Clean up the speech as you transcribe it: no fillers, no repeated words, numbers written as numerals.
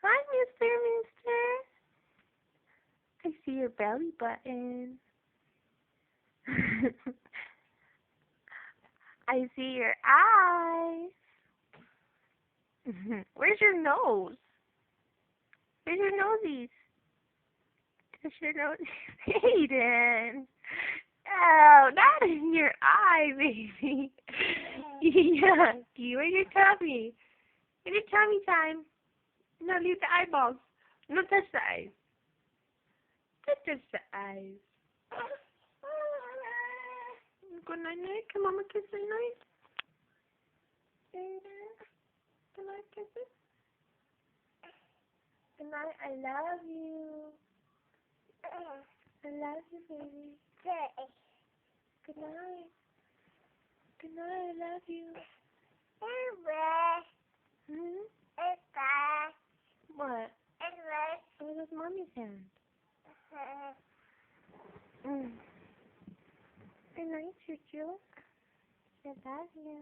Hi, Mister. I see your belly button. I see your eyes. Where's your nose? Where's your nosies? Where's your nose? Hayden. Oh, not in your eye, baby. Yucky. Where's your tummy? Where's your tummy time? No, leave the eyeballs. No, touch the eyes. Touch the eyes. Good night, night. Come on, kiss the night. Good night, kiss it. Good night. I love you. I love you, baby. Good night. Good night. I love you. Hmm? What? Oh, that's mommy's hand. Good night, Choo-Choo. I love you.